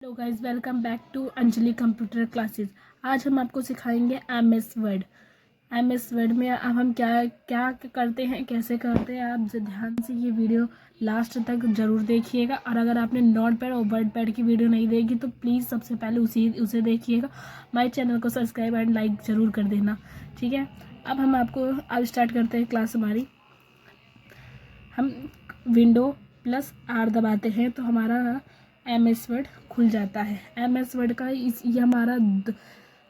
Hello guys, welcome back to Anjali computer classes. आज हम आपको सिखाएंगे एमएस वर्ड। एमएस वर्ड में अब हम क्या क्या करते हैं, कैसे करते हैं। आप ध्यान से ये वीडियो लास्ट तक ज़रूर देखिएगा। और अगर आपने नोट पैड और वर्ड पैड की वीडियो नहीं देखी तो प्लीज़ सबसे पहले उसे देखिएगा। हमारे चैनल को सब्सक्राइब एंड लाइक ज़रूर कर देना, ठीक है। अब हम आपको अब स्टार्ट करते हैं क्लास हमारी। हम विंडो प्लस आर दबाते हैं तो हमारा एमएस वर्ड खुल जाता है। एमएस वर्ड का ये हमारा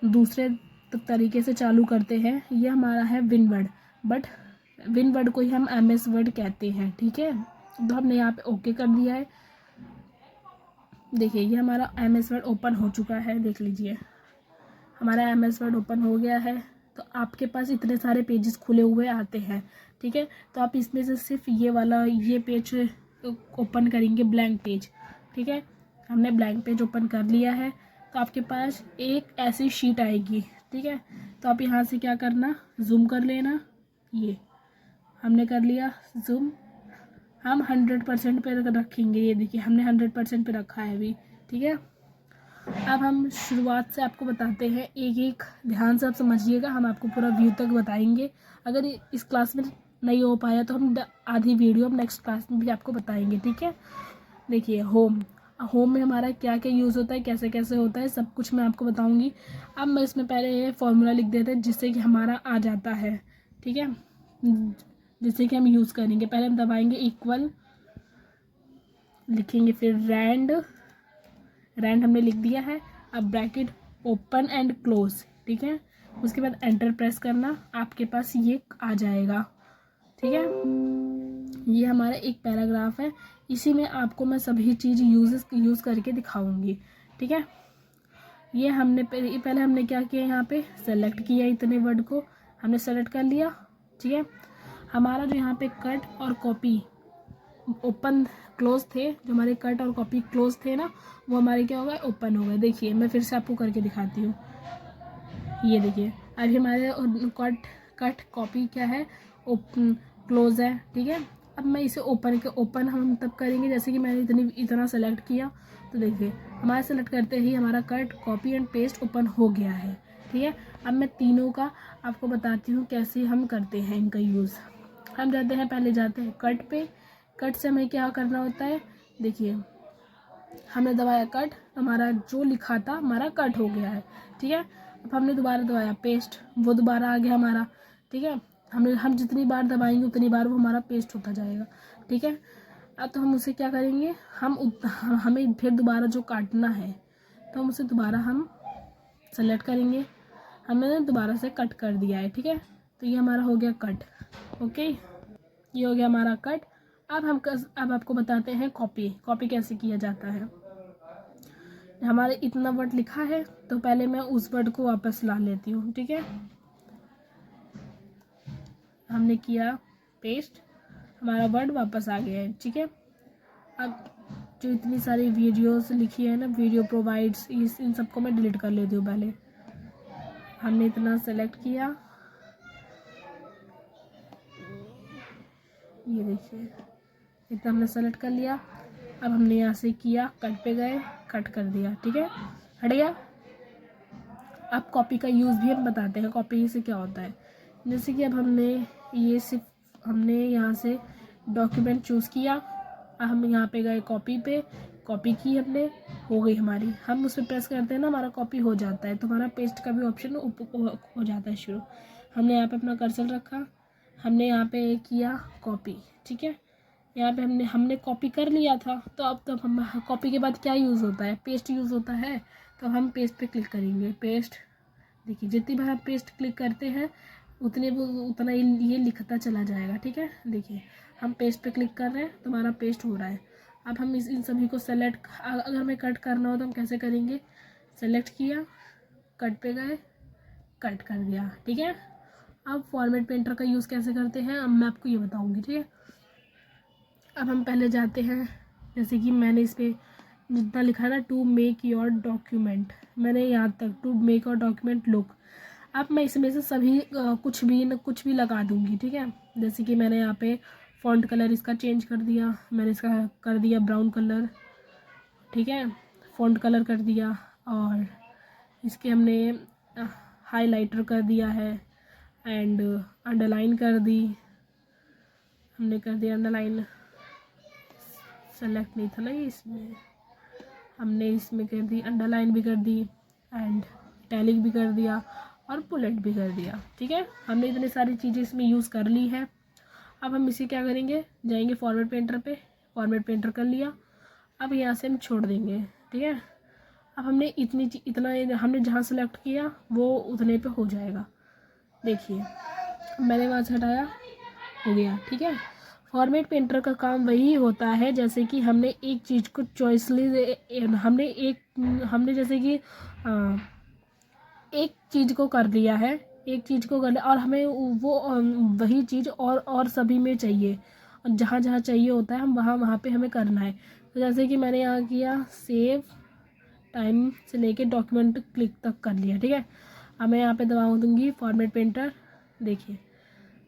दूसरे तरीके से चालू करते हैं। ये हमारा है win word, but win word को ही हम एमएस वर्ड कहते हैं, ठीक है। तो हमने यहाँ पे ओके कर दिया है। देखिए ये हमारा एमएस वर्ड ओपन हो चुका है। देख लीजिए हमारा एमएस वर्ड ओपन हो गया है। तो आपके पास इतने सारे पेजेस खुले हुए आते हैं, ठीक है। तो आप इसमें से सिर्फ ये पेज ओपन करेंगे, ब्लैंक पेज, ठीक है। हमने ब्लैंक पेज ओपन कर लिया है। तो आपके पास एक ऐसी शीट आएगी, ठीक है। तो आप यहाँ से क्या करना, जूम कर लेना। ये हमने कर लिया जूम। हम 100% पे रखेंगे। ये देखिए हमने 100% पे रखा है अभी, ठीक है। अब हम शुरुआत से आपको बताते हैं, एक एक ध्यान से आप समझिएगा। हम आपको पूरा व्यू तक बताएंगे। अगर इस क्लास में नहीं हो पाया तो हम आधी वीडियो हम नेक्स्ट क्लास में भी आपको बताएंगे, ठीक है। देखिए होम में हमारा क्या क्या यूज़ होता है, कैसे कैसे होता है, सब कुछ मैं आपको बताऊंगी। अब मैं इसमें पहले ये फॉर्मूला लिख देते हैं जिससे कि हमारा आ जाता है, ठीक है। जिससे कि हम यूज़ करेंगे। पहले हम दबाएंगे इक्वल, लिखेंगे फिर रैंड हमने लिख दिया है। अब ब्रैकेट ओपन एंड क्लोज, ठीक है। उसके बाद एंटर प्रेस करना, आपके पास ये आ जाएगा, ठीक है। ये हमारा एक पैराग्राफ है। इसी में आपको मैं सभी चीज़ यूज़ करके दिखाऊंगी, ठीक है। ये हमने पहले हमने क्या किया, यहाँ पे सेलेक्ट किया, इतने वर्ड को हमने सेलेक्ट कर लिया, ठीक है। हमारा जो यहाँ पे कट और कॉपी ओपन क्लोज थे, जो हमारे कट और कॉपी क्लोज थे ना, वो हमारे क्या हो गए, ओपन हो गए। देखिए मैं फिर से आपको करके दिखाती हूँ। ये देखिए अभी हमारे कट कॉपी क्या है, ओपन क्लोज है, ठीक है। अब मैं इसे ओपन हम तब करेंगे जैसे कि मैंने इतना सेलेक्ट किया। तो देखिए हमारा सेलेक्ट करते ही हमारा cut copy and paste open हो गया है, ठीक है। अब मैं तीनों का आपको बताती हूँ कैसे हम करते हैं इनका यूज़। हम पहले जाते हैं कट पे। कट से हमें क्या करना होता है, देखिए हमने दबाया कट, हमारा जो लिखा था हमारा कट हो गया है, ठीक है। अब हमने दोबारा दबाया पेस्ट, वो दोबारा आ गया हमारा, ठीक है। हम जितनी बार दबाएंगे उतनी बार वो हमारा पेस्ट होता जाएगा, ठीक है। अब तो हम उसे क्या करेंगे, हमें फिर दोबारा जो काटना है तो हम उसे दोबारा हम सेलेक्ट करेंगे। हमने दोबारा से कट कर दिया है, ठीक है। तो ये हमारा हो गया कट, ओके। ये हो गया हमारा कट। अब आपको बताते हैं कॉपी कैसे किया जाता है। हमारे इतना वर्ड लिखा है तो पहले मैं उस वर्ड को वापस ला लेती हूँ, ठीक है। हमने किया पेस्ट, हमारा वर्ड वापस आ गया है, ठीक है। अब जो इतनी सारी वीडियोस लिखी है ना, वीडियो प्रोवाइड्स, इन सबको मैं डिलीट कर लेती हूँ पहले। हमने इतना सेलेक्ट किया, ये देखिए इतना हमने सेलेक्ट कर लिया। अब हमने यहाँ से किया, कट पे गए, कट कर दिया, ठीक है, हट गया। अब कॉपी का यूज़ भी हम बताते हैं, कॉपी से क्या होता है। जैसे कि अब हमने यहाँ से डॉक्यूमेंट चूज़ किया। अब हम यहाँ पे गए कॉपी पे, कॉपी की हमने, हो गई हमारी। हम उस पर प्रेस करते हैं ना, हमारा कॉपी हो जाता है। तो हमारा पेस्ट का भी ऑप्शन हो जाता है शुरू। हमने यहाँ पे अपना कर्सर रखा, हमने यहाँ पे किया कॉपी, ठीक है। यहाँ पे हमने कॉपी कर लिया था। तो अब तो हम कॉपी के बाद क्या यूज़ होता है, पेस्ट यूज़ होता है। तो हम पेस्ट पे क्लिक करेंगे, पेस्ट। देखिए जितनी बार आप पेस्ट क्लिक करते हैं उतना ये लिखता चला जाएगा, ठीक है। देखिए हम पेस्ट पे क्लिक कर रहे हैं तो हमारा पेस्ट हो रहा है। अब हम इन सभी को सेलेक्ट, अगर हमें कट करना हो तो हम कैसे करेंगे, सेलेक्ट किया, कट पे गए, कट कर दिया, ठीक है। अब फॉर्मेट पेंटर का यूज़ कैसे करते हैं अब मैं आपको ये बताऊँगी, ठीक है। अब हम पहले जाते हैं, जैसे कि मैंने इस पर जितना लिखा है ना, टू मेक योर डॉक्यूमेंट, मैंने यहाँ तक to make your document look. अब मैं इसमें से सभी कुछ भी लगा दूंगी, ठीक है। जैसे कि मैंने यहाँ पे फॉन्ट कलर इसका चेंज कर दिया, मैंने इसका कर दिया ब्राउन कलर, ठीक है। फ़ॉन्ट कलर कर दिया, और इसके हमने हाइलाइटर कर दिया है, एंड अंडरलाइन कर दी, हमने कर दिया अंडरलाइन। सेलेक्ट नहीं था ना ये, इसमें हमने इसमें कर दी अंडरलाइन भी कर दी, एंड इटैलिक भी कर दिया, और बुलेट भी कर दिया। ठीक है, हमने इतनी सारी चीज़ें इसमें यूज़ कर ली है। अब हम इसे क्या करेंगे, जाएंगे फॉर्मेट पेंटर पे, फॉर्मेट पेंटर कर लिया। अब यहाँ से हम छोड़ देंगे। ठीक है, अब हमने इतना हमने जहाँ सेलेक्ट किया वो उतने पे हो जाएगा। देखिए मैंने वहाँ से हटाया, हो गया। ठीक है, फॉर्मेट पेंटर का काम वही होता है जैसे कि हमने एक चीज़ को चॉइसली हमने जैसे कि एक चीज़ को कर लिया है, एक चीज़ को कर लिया, और हमें वो वही चीज़ और सभी में चाहिए, और जहाँ जहाँ चाहिए होता है हम वहाँ पे हमें करना है। तो जैसे कि मैंने यहाँ किया सेव टाइम से लेके डॉक्यूमेंट क्लिक तक कर लिया। ठीक है, अब मैं यहाँ पे दबा दूँगी फॉर्मेट पेंटर। देखिए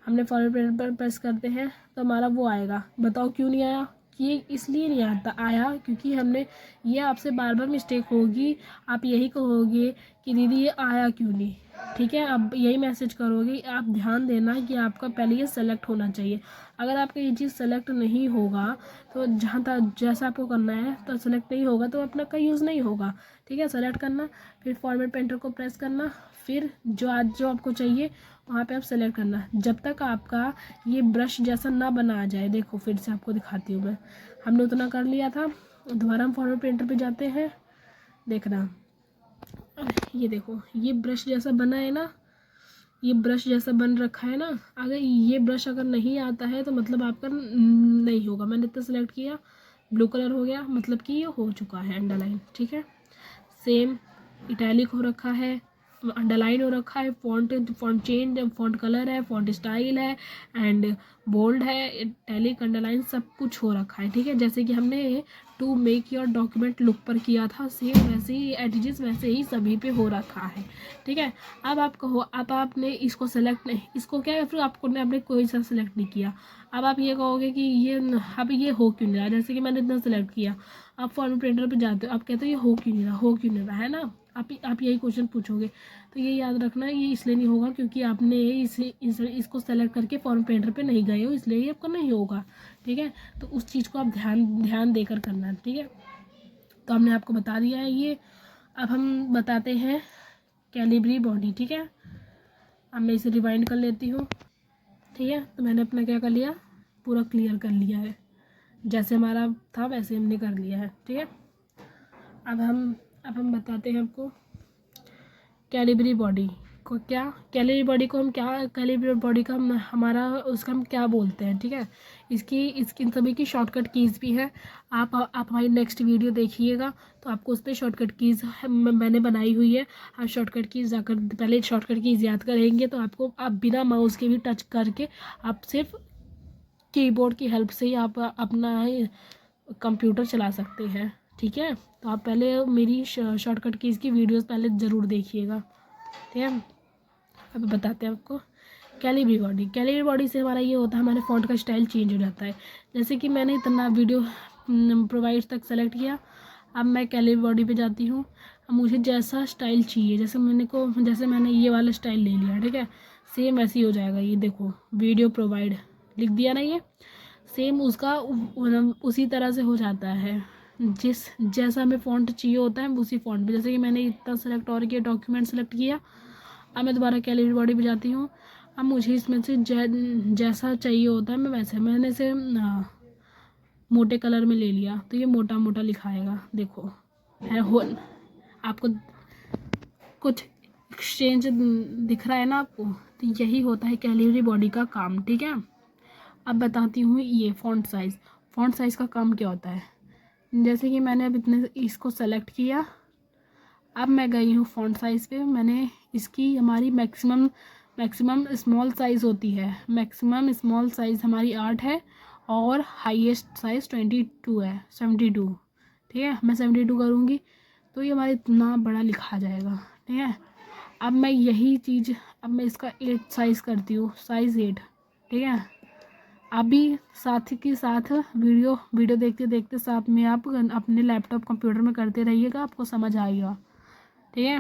हमने फॉर्मेट पेंटर पर प्रेस करते हैं तो हमारा वो आएगा। बताओ क्यों नहीं आया? ये इसलिए नहीं आया क्योंकि हमने ये आपसे बार बार मिस्टेक होगी, आप यही कहोगे कि दीदी ये आया क्यों नहीं। ठीक है, अब यही मैसेज करोगे। आप ध्यान देना कि आपका पहले ये सेलेक्ट होना चाहिए। अगर आपका ये चीज़ सेलेक्ट नहीं होगा तो जहाँ तक जैसा आपको करना है तो सेलेक्ट नहीं होगा तो अपना का यूज़ नहीं होगा। ठीक है, सेलेक्ट करना, फिर फॉर्मेट पेंटर को प्रेस करना, फिर जो आपको चाहिए वहाँ पे आप सेलेक्ट करना, जब तक आपका ये ब्रश जैसा ना बना आ जाए। देखो फिर से आपको दिखाती हूँ मैं, हमने उतना कर लिया था। दोबारा हम फॉर्मेट पेंटर पे जाते हैं, देखना ये देखो ये ब्रश जैसा बना है ना, ये ब्रश जैसा बन रखा है ना। अगर ये ब्रश अगर नहीं आता है तो मतलब आपका नहीं होगा। मैंने इतना सेलेक्ट किया, ब्लू कलर हो गया, मतलब कि ये हो चुका है अंडरलाइन। ठीक है, सेम इटैलिक हो रखा है, अंडरलाइन हो रखा है, फॉन्ट चेंज, फॉन्ट कलर है, फॉन्ट स्टाइल है, एंड बोल्ड है, इटैलिक, अंडरलाइन सब कुछ हो रखा है। ठीक है, जैसे कि हमने to make your document look पर किया था, सेम वैसे ही एडिजेस वैसे ही सभी पे हो रखा है। ठीक है, अब आप कहो, अब आपने इसको सेलेक्ट नहीं, इसको क्या है, फिर आपने कोई सा सेलेक्ट नहीं किया। अब आप ये कहोगे कि ये अब ये हो क्यों नहीं रहा, जैसे कि मैंने इतना सेलेक्ट किया। आप फॉर्मेट प्रिंटर पे जाते हो, आप कहते हो ये हो क्यों नहीं रहा, हो क्यों नहीं रहा, है ना। आप यही क्वेश्चन पूछोगे। तो ये याद रखना, ये इसलिए नहीं होगा क्योंकि आपने इसको सेलेक्ट करके फॉर्मेट प्रिंटर पे नहीं गए हो, इसलिए ये आपका नहीं होगा। ठीक है, तो उस चीज़ को आप ध्यान देकर करना है। ठीक है, तो हमने आपको बता दिया है ये। अब हम बताते हैं कैलिबरी बॉडी। ठीक है, अब मैं इसे रिवाइंड कर लेती हूँ। ठीक है, तो मैंने अपना क्या कर लिया, पूरा क्लियर कर लिया है, जैसे हमारा था वैसे हमने कर लिया है। ठीक है, अब हम बताते हैं आपको कैलिबरी बॉडी को क्या, कैलिबरी बॉडी को हम क्या, कैलिबरी बॉडी का हमारा उसका हम क्या बोलते हैं। ठीक है, इसकी इन सभी की शॉर्टकट कीज़ भी है। आप हमारी नेक्स्ट वीडियो देखिएगा तो आपको उस पर शॉर्टकट कीज़ मैंने बनाई हुई है। आप शॉर्टकट कीज़ जाकर पहले शॉर्टकट कीज़ याद करेंगे तो आपको, आप बिना माउस के भी टच करके आप सिर्फ कीबोर्ड की हेल्प से ही आप अपना कंप्यूटर चला सकते हैं। ठीक है, तो आप पहले मेरी शॉर्टकट कीज़ की वीडियोस पहले ज़रूर देखिएगा। ठीक है, अब बताते हैं आपको कैलिबरी बॉडी। कैलिबरी बॉडी से हमारा ये होता है, हमारे फ़ॉन्ट का स्टाइल चेंज हो जाता है। जैसे कि मैंने इतना वीडियो प्रोवाइड तक सेलेक्ट किया, अब मैं कैलिबरी बॉडी पे जाती हूँ। अब मुझे जैसा स्टाइल चाहिए, जैसे मैंने ये वाला स्टाइल ले लिया। ठीक है, सेम वैसे ही हो जाएगा। ये देखो वीडियो प्रोवाइड लिख दिया ना, ये सेम उसका उसी तरह से हो जाता है। जैसा हमें फ़ॉन्ट चाहिए होता है उसी फ़ॉन्ट पे, जैसे कि मैंने इतना सेलेक्ट और किया, डॉक्यूमेंट सेलेक्ट किया। अब मैं दोबारा कैलिबरी बॉडी पे जाती हूँ। अब मुझे इसमें से जैसा चाहिए होता है मैंने इसे मोटे कलर में ले लिया तो ये मोटा मोटा लिखाएगा। देखो है हो, आपको कुछ एक्सचेंज दिख रहा है ना आपको, तो यही होता है कैलिबरी बॉडी का काम। ठीक है, अब बताती हूँ ये फ़ॉन्ट साइज़ का काम क्या होता है। जैसे कि मैंने अब इतने इसको सेलेक्ट किया, अब मैं गई हूँ फ़ॉन्ट साइज़ पे। मैंने इसकी हमारी मैक्सिमम स्मॉल साइज़ होती है, मैक्सिमम स्मॉल साइज़ हमारी 8 है और हाईएस्ट साइज़ 22 है, 72। ठीक है, मैं 72 करूँगी तो ये हमारा इतना बड़ा लिखा जाएगा। ठीक है, अब मैं इसका 8 साइज़ करती हूँ, साइज़ 8। ठीक है, आप भी साथ के साथ वीडियो देखते देखते साथ में आप अपने लैपटॉप कंप्यूटर में करते रहिएगा, आपको समझ आएगा। ठीक है,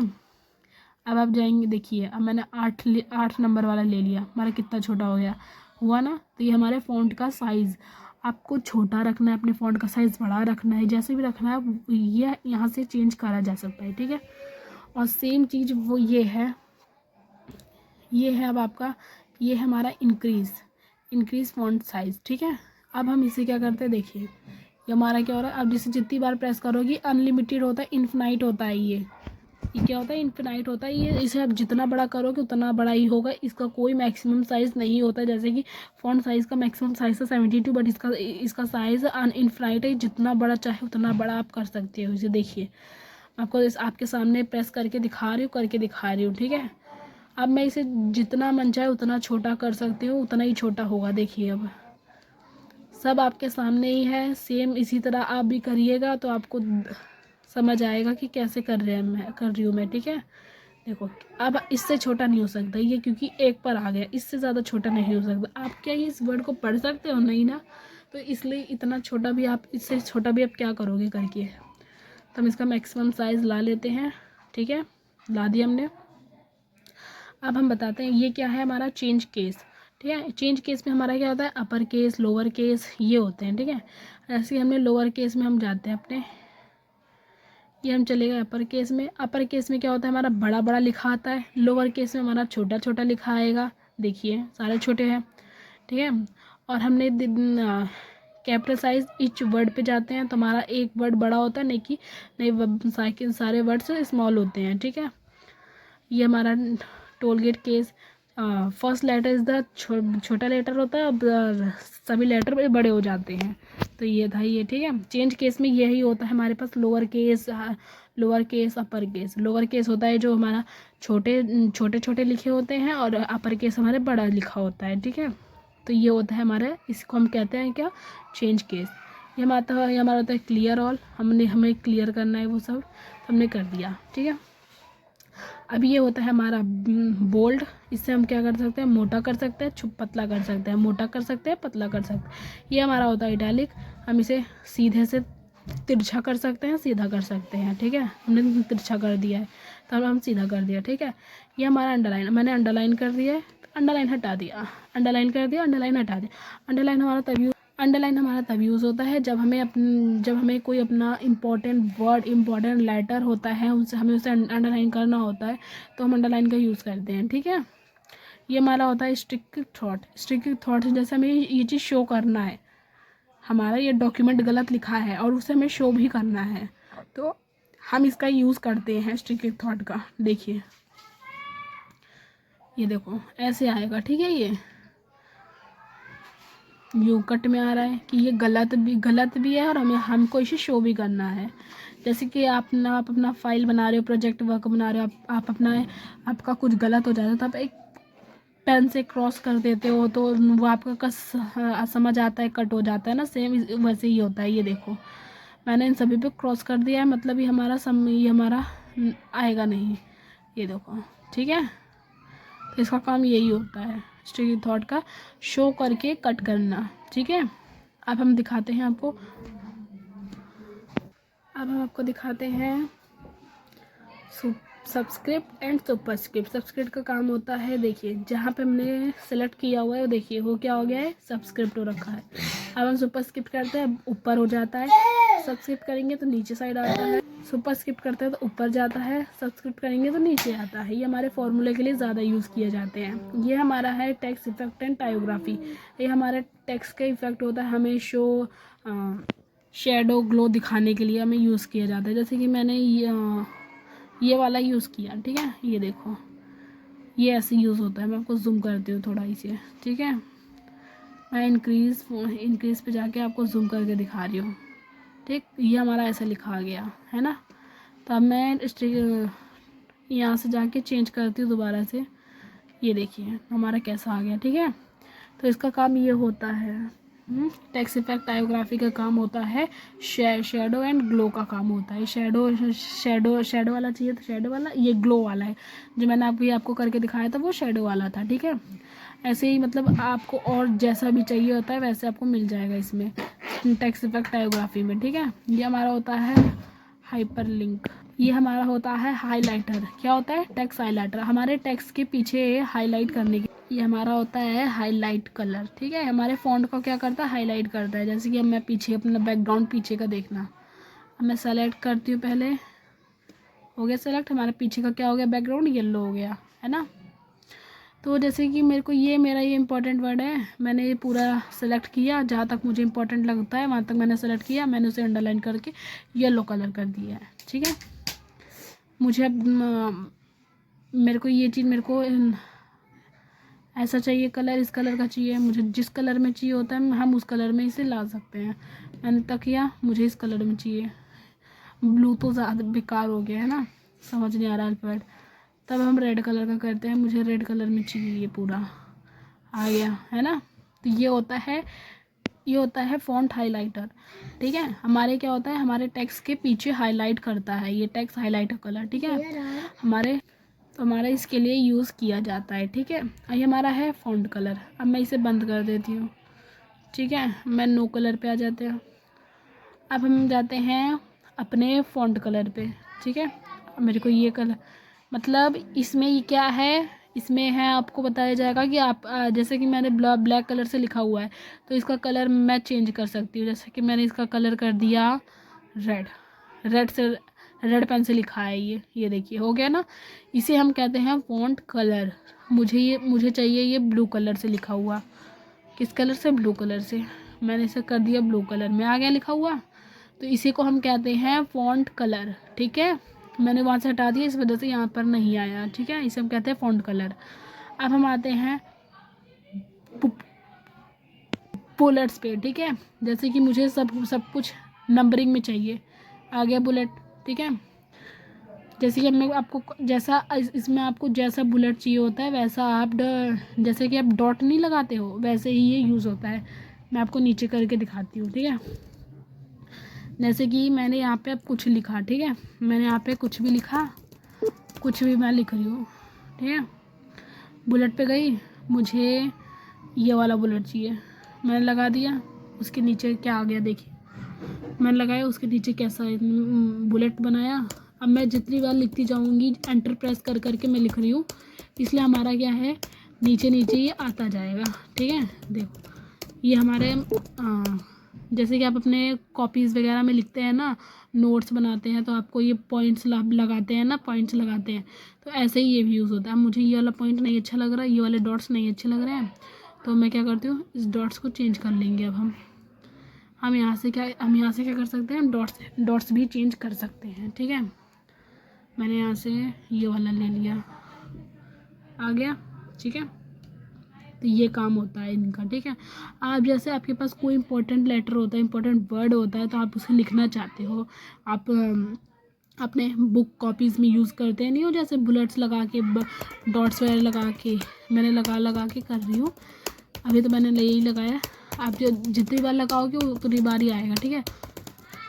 अब आप जाएंगे, देखिए अब मैंने 8 नंबर वाला ले लिया, हमारा कितना छोटा हो गया, हुआ ना। तो ये हमारे फ़ॉन्ट का साइज़, आपको छोटा रखना है, अपने फ़ॉन्ट का साइज़ बड़ा रखना है, जैसे भी रखना है ये यहाँ से चेंज करा जा सकता है। ठीक है, और सेम चीज़ वो ये है अब आपका, ये है हमारा इंक्रीज़ फ़ॉन्ट साइज़। ठीक है, अब हम इसे क्या करते हैं, देखिए ये हमारा क्या हो रहा है, अब जैसे जितनी बार प्रेस करोगी अनलिमिटेड होता है, इन्फिनाइट होता है, ये क्या होता है, इन्फिनाइट होता है। ये इसे आप जितना बड़ा करोगे उतना बड़ा ही होगा, इसका कोई मैक्सिमम साइज़ नहीं होता। जैसे कि फ़ॉन्ट साइज़ का मैक्सिमम साइज़ है 72, बट इसका साइज़ इन्फिनाइट है, जितना बड़ा चाहे उतना बड़ा आप कर सकते हो। इसे देखिए, आपको आपके सामने प्रेस करके दिखा रही हूँ। ठीक है, अब मैं इसे जितना मन चाहे उतना छोटा कर सकती हूँ, उतना ही छोटा होगा। देखिए अब सब आपके सामने ही है, सेम इसी तरह आप भी करिएगा तो आपको समझ आएगा कि कैसे कर रही हूँ मैं। ठीक है, देखो अब इससे छोटा नहीं हो सकता ये, क्योंकि एक पर आ गया, इससे ज़्यादा छोटा नहीं हो सकता। आप क्या इस वर्ड को पढ़ सकते हो, नहीं ना, तो इसलिए इतना छोटा भी आप, इससे छोटा भी आप क्या करोगे करके। तो हम इसका मैक्सिमम साइज़ ला लेते हैं। ठीक है, ला दिया हमने। अब हम बताते हैं ये क्या है, हमारा चेंज केस। ठीक है, चेंज केस में हमारा क्या होता है, अपर केस, लोअर केस ये होते हैं। ठीक है, ऐसे ही हमने लोअर केस में हम जाते हैं अपने, ये हम चले गए अपर केस में। अपर केस में क्या होता है, हमारा बड़ा बड़ा लिखा आता है, लोअर केस में हमारा छोटा छोटा लिखा आएगा। देखिए सारे छोटे हैं। ठीक है, और हमने कैपिटल साइज ईच वर्ड पे जाते हैं तो हमारा एक वर्ड बड़ा होता है, नहीं सारे वर्ड्स स्मॉल होते हैं। ठीक है, ये हमारा toggle case, first letter is the छोटा लेटर होता है, अब सभी लेटर बड़े हो जाते हैं। तो ये था ये। ठीक है, चेंज केस में यही होता है हमारे पास, lower case upper case. Lower case होता है जो हमारा छोटे छोटे लिखे होते हैं, और अपर केस हमारे बड़ा लिखा होता है। ठीक है, तो ये होता है हमारा, इसको हम कहते हैं क्या, चेंज केस। ये हमारा होता है क्लियर ऑल, हमें क्लियर करना है वो सब, हमने कर दिया। ठीक है, अब ये होता है हमारा बोल्ड, इससे हम क्या कर सकते हैं, मोटा कर सकते हैं, पतला कर सकते हैं, मोटा कर सकते हैं, पतला कर सकते हैं। ये हमारा होता है इटैलिक, हम इसे सीधे से तिरछा कर सकते हैं, सीधा कर सकते हैं। ठीक है, हमने तिरछा कर दिया है तो अब हम सीधा कर दिया। ठीक है, ये हमारा अंडरलाइन, मैंने अंडरलाइन कर दिया है, अंडरलाइन हटा दिया, अंडरलाइन कर दिया, अंडरलाइन हटा दिया। अंडरलाइन हमारा तब यूज़ होता है जब हमें कोई अपना इंपॉर्टेंट वर्ड, इंपॉर्टेंट लेटर होता है, उनसे हमें उसे अंडरलाइन करना होता है, तो हम अंडरलाइन का यूज़ करते हैं। ठीक है, ये हमारा होता है स्ट्रिक्ट थॉट। जैसे हमें ये चीज़ शो करना है, हमारा ये डॉक्यूमेंट गलत लिखा है और उसे हमें शो भी करना है, तो हम इसका यूज़ करते हैं स्ट्रिक्ट थॉट का। देखिए ये देखो ऐसे आएगा। ठीक है, ये यू कट में आ रहा है कि ये गलत भी है और हमको इसे शो भी करना है। जैसे कि आप अपना फाइल बना रहे हो, प्रोजेक्ट वर्क बना रहे हो, आपका कुछ गलत हो जाता है तो आप एक पेन से क्रॉस कर देते हो तो वो आपका समझ आता है, कट हो जाता है ना, सेम वैसे ही होता है। ये देखो मैंने इन सभी पे क्रॉस कर दिया है, मतलब ये हमारा आएगा नहीं, ये देखो। ठीक है, तो इसका काम यही होता है स्ट्रिक्ट थॉट का, शो करके कट करना। ठीक है, अब हम आपको दिखाते हैं सब्सक्रिप्ट एंड सुपरस्क्रिप्ट। सब्सक्रिप्ट का काम होता है, देखिए जहाँ पे हमने सेलेक्ट किया हुआ है देखिए वो क्या हो गया है, सब्सक्रिप्ट हो रखा है। अब हम सुपरस्क्रिप्ट करते हैं, ऊपर हो जाता है। सब्सक्रिप्ट करेंगे तो नीचे साइड आता है, सुपरस्क्रिप्ट करते हैं तो ऊपर जाता है, सब्सक्रिप्ट करेंगे तो नीचे आता है। ये हमारे फॉर्मूले के लिए ज़्यादा यूज़ किए जाते हैं। ये हमारा है टेक्स्ट इफेक्ट एंड टाइपोग्राफी। ये हमारे टेक्स्ट का इफेक्ट होता है, हमें शेडो ग्लो दिखाने के लिए हमें यूज़ किया जाता है। जैसे कि मैंने ये वाला यूज़ किया। ठीक है, ये देखो ये ऐसे यूज़ होता है। मैं आपको जूम करती हूँ थोड़ा इसे। ठीक है, मैं इंक्रीज़ पे जाके आपको जूम करके दिखा रही हूँ। ठीक, ये हमारा ऐसा लिखा गया है ना। तो अब मैं यहाँ से जाके चेंज करती हूँ दोबारा से, ये देखिए हमारा कैसा आ गया। ठीक है, तो इसका काम ये होता है, टेक्स्ट इफेक्ट टाइपोग्राफी का काम होता है, शेडो एंड ग्लो का काम होता है। शेडो वाला चाहिए तो शेडो वाला, ये ग्लो वाला है जो मैंने आपको करके दिखाया था, वो शेडो वाला था। ठीक है, ऐसे ही मतलब आपको और जैसा भी चाहिए होता है वैसे आपको मिल जाएगा इसमें टेक्स्ट इफेक्ट टाइपोग्राफी में, ठीक है। ये हमारा होता है हाइपर लिंक। ये हमारा होता है हाइलाइटर। क्या होता है? टेक्स्ट हाइलाइटर, हमारे टेक्स्ट के पीछे हाईलाइट करने के। ये हमारा होता है हाईलाइट कलर, ठीक है। हमारे फॉन्ट को क्या करता है? हाईलाइट करता है। जैसे कि अब मैं पीछे अपना बैकग्राउंड पीछे का देखना, अब मैं सेलेक्ट करती हूँ, पहले हो गया सेलेक्ट, हमारे पीछे का क्या हो गया? बैकग्राउंड येलो हो गया, है ना। तो जैसे कि मेरे को मेरा ये इंपॉर्टेंट वर्ड है, मैंने ये पूरा सेलेक्ट किया, जहाँ तक मुझे इंपॉर्टेंट लगता है वहाँ तक मैंने सेलेक्ट किया, मैंने उसे अंडरलाइन करके येलो कलर कर दिया है, ठीक है। मुझे अब मेरे को ये चीज़ मेरे को ऐसा चाहिए, कलर इस कलर का चाहिए, मुझे जिस कलर में चाहिए होता है हम उस कलर में इसे ला सकते हैं। मैंने तक किया, मुझे इस कलर में चाहिए। ब्लू तो ज़्यादा बेकार हो गया है ना, समझ नहीं आ रहा अल्फ़ाबेट। तब हम रेड कलर का करते हैं, मुझे रेड कलर में चाहिए, ये पूरा आ गया, है ना। तो ये होता है फॉन्ट हाइलाइटर, ठीक है। हमारे क्या होता है? हमारे टेक्स्ट के पीछे हाईलाइट करता है ये टेक्स्ट हाइलाइटर कलर, ठीक है। हमारा इसके लिए यूज़ किया जाता है, ठीक है। ये हमारा है फॉन्ट कलर। अब मैं इसे बंद कर देती हूँ, ठीक है। मैं नो कलर पे आ जाते हैं। अब हम जाते हैं अपने फॉन्ट कलर पे, ठीक है। अब मेरे को ये कलर मतलब इसमें ये क्या है, इसमें है आपको बताया जाएगा कि आप जैसे कि मैंने ब्लैक कलर से लिखा हुआ है तो इसका कलर मैं चेंज कर सकती हूँ। जैसे कि मैंने इसका कलर कर दिया रेड, रेड पेन से लिखा है ये देखिए हो गया ना। इसे हम कहते हैं फॉन्ट कलर। मुझे चाहिए ये ब्लू कलर से लिखा हुआ। किस कलर से? ब्लू कलर से। मैंने इसे कर दिया ब्लू कलर में, आ गया लिखा हुआ। तो इसी को हम कहते हैं फॉन्ट कलर, ठीक है। मैंने वहाँ से हटा दिया, इस वजह से यहाँ पर नहीं आया, ठीक है। इसे हम कहते हैं फॉन्ट कलर। अब हम आते हैं बुलेट्स पे, ठीक है। जैसे कि मुझे सब कुछ नंबरिंग में चाहिए, आ गया बुलेट, ठीक है। जैसे कि मैं आपको जैसा इसमें आपको जैसा बुलेट चाहिए होता है वैसा आप जैसे कि आप डॉट नहीं लगाते हो वैसे ही ये यूज़ होता है। मैं आपको नीचे करके दिखाती हूँ, ठीक है। जैसे कि मैंने यहाँ पे अब कुछ लिखा, ठीक है। मैंने यहाँ पे कुछ भी लिखा, कुछ भी मैं लिख रही हूँ, ठीक है। बुलेट पे गई, मुझे ये वाला बुलेट चाहिए, मैंने लगा दिया। उसके नीचे क्या आ गया देखिए, मैंने लगाया, उसके नीचे कैसा बुलेट बनाया। अब मैं जितनी बार लिखती जाऊँगी एंटर प्रेस कर करके मैं लिख रही हूँ, इसलिए हमारा क्या है नीचे नीचे ये आता जाएगा, ठीक है। देखो ये हमारे जैसे कि आप अपने कॉपीज़ वगैरह में लिखते हैं ना, नोट्स बनाते हैं तो आपको ये पॉइंट्स लगाते हैं ना, पॉइंट्स लगाते हैं, तो ऐसे ही ये भी यूज़ होता है। मुझे ये वाला पॉइंट नहीं अच्छा लग रहा, ये वाले डॉट्स नहीं अच्छे लग रहे हैं, तो मैं क्या करती हूँ इस डॉट्स को चेंज कर लेंगे। अब हम यहाँ से क्या कर सकते हैं, डॉट्स भी चेंज कर सकते हैं, ठीक है। मैंने यहाँ से ये वाला ले लिया, आ गया, ठीक है। तो ये काम होता है इनका, ठीक है। आप जैसे आपके पास कोई इंपॉर्टेंट लेटर होता है, इंपॉर्टेंट वर्ड होता है, तो आप उसे लिखना चाहते हो, आप अपने बुक कॉपीज़ में यूज़ करते हैं नहीं हो, जैसे बुलेट्स लगा के डॉट्स वगैरह लगा के, मैंने लगा के कर रही हूँ। अभी तो मैंने यही लगाया, आप जो जितनी बार लगाओगे उतनी बार ही आएगा, ठीक है।